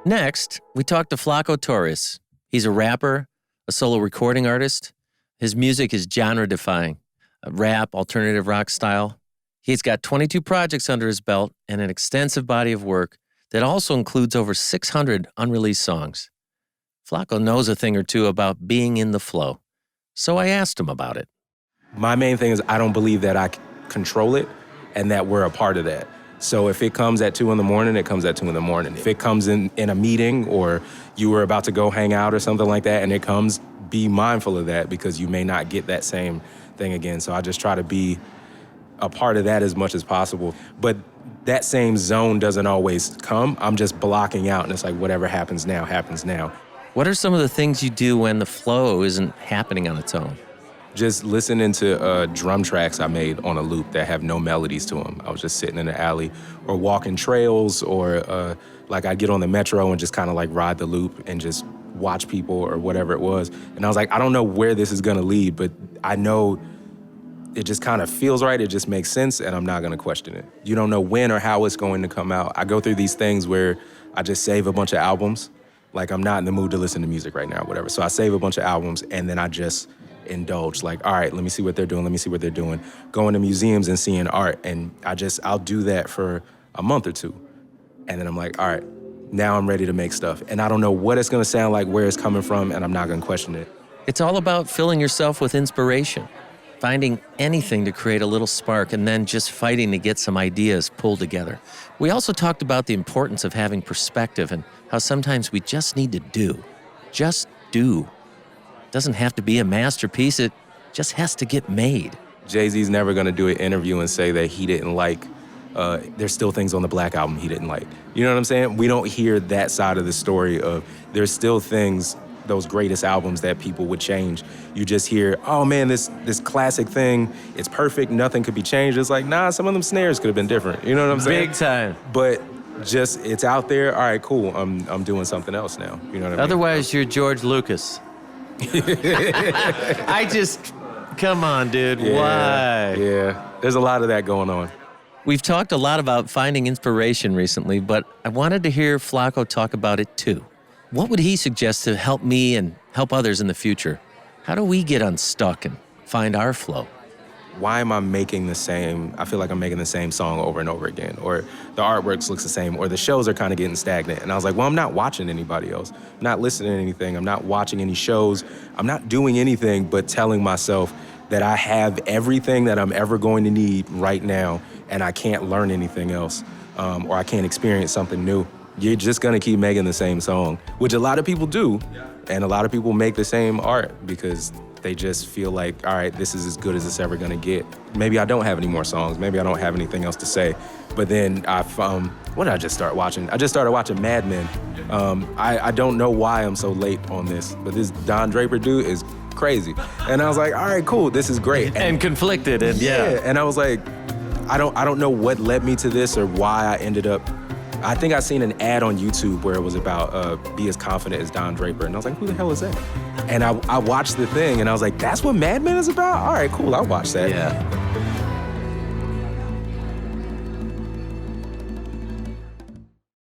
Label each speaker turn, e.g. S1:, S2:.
S1: Next, we talked to Floco Torres. He's a rapper, a solo recording artist. His music is genre-defying, rap, alternative rock style. He's got 22 projects under his belt and an extensive body of work that also includes over 600 unreleased songs. Floco knows a thing or two about being in the flow, so I asked him about it.
S2: My main thing is I don't believe that I control it and that we're a part of that. So if it comes at 2 a.m, it comes at 2 a.m. If it comes in a meeting or you were about to go hang out or something like that and it comes, be mindful of that because you may not get that same thing again. So I just try to be a part of that as much as possible. But that same zone doesn't always come. I'm just blocking out and it's like whatever happens now, happens now.
S1: What are some of the things you do when the flow isn't happening on its own?
S2: Just listening to drum tracks I made on a loop that have no melodies to them. I was just sitting in the alley or walking trails or like I'd get on the metro and just kind of like ride the loop and just watch people or whatever it was. And I was like, I don't know where this is gonna lead, but I know it just kind of feels right. It just makes sense and I'm not gonna question it. You don't know when or how it's going to come out. I go through these things where I just save a bunch of albums. Like I'm not in the mood to listen to music right now or whatever. So I save a bunch of albums and then I just indulge, like, all right, let me see what they're doing, going to museums and seeing art. And I'll do that for a month or two. And then I'm like, all right, now I'm ready to make stuff. And I don't know what it's gonna sound like, where it's coming from, and I'm not gonna question it.
S1: It's all about filling yourself with inspiration, finding anything to create a little spark, and then just fighting to get some ideas pulled together. We also talked about the importance of having perspective and how sometimes we just need to do. Just do. Doesn't have to be a masterpiece, it just has to get made.
S2: Jay-Z's never gonna do an interview and say that he didn't like, there's still things on the Black album he didn't like. You know what I'm saying? We don't hear that side of the story of there's still things, those greatest albums that people would change. You just hear, oh man, this classic thing, it's perfect, nothing could be changed. It's like, nah, some of them snares could have been different. You know what I'm saying?
S1: Big time.
S2: But just, it's out there, all right, cool, I'm doing something else now. You know what I mean?
S1: Otherwise, you're George Lucas. Come on, dude, why?
S2: Yeah, there's a lot of that going on.
S1: We've talked a lot about finding inspiration recently, but I wanted to hear Floco talk about it too. What would he suggest to help me and help others in the future? How do we get unstuck and find our flow?
S2: Why am I making the same, I feel like I'm making the same song over and over again, or the artwork looks the same, or the shows are kind of getting stagnant. And I was like, well, I'm not watching anybody else. I'm not listening to anything. I'm not watching any shows. I'm not doing anything but telling myself that I have everything that I'm ever going to need right now, and I can't learn anything else, or I can't experience something new. You're just gonna keep making the same song, which a lot of people do, and a lot of people make the same art because they just feel like, all right, this is as good as it's ever gonna get. Maybe I don't have any more songs. Maybe I don't have anything else to say. But then what did I just start watching? I just started watching Mad Men. I don't know why I'm so late on this, but this Don Draper dude is crazy. And I was like, all right, cool, this is great.
S1: And conflicted, and yeah.
S2: And I was like, I don't know what led me to this or why I ended up. I think I seen an ad on YouTube where it was about be as confident as Don Draper. And I was like, who the hell is that? And I watched the thing and I was like, that's what Mad Men is about? All right, cool, I'll watch that.
S1: Yeah.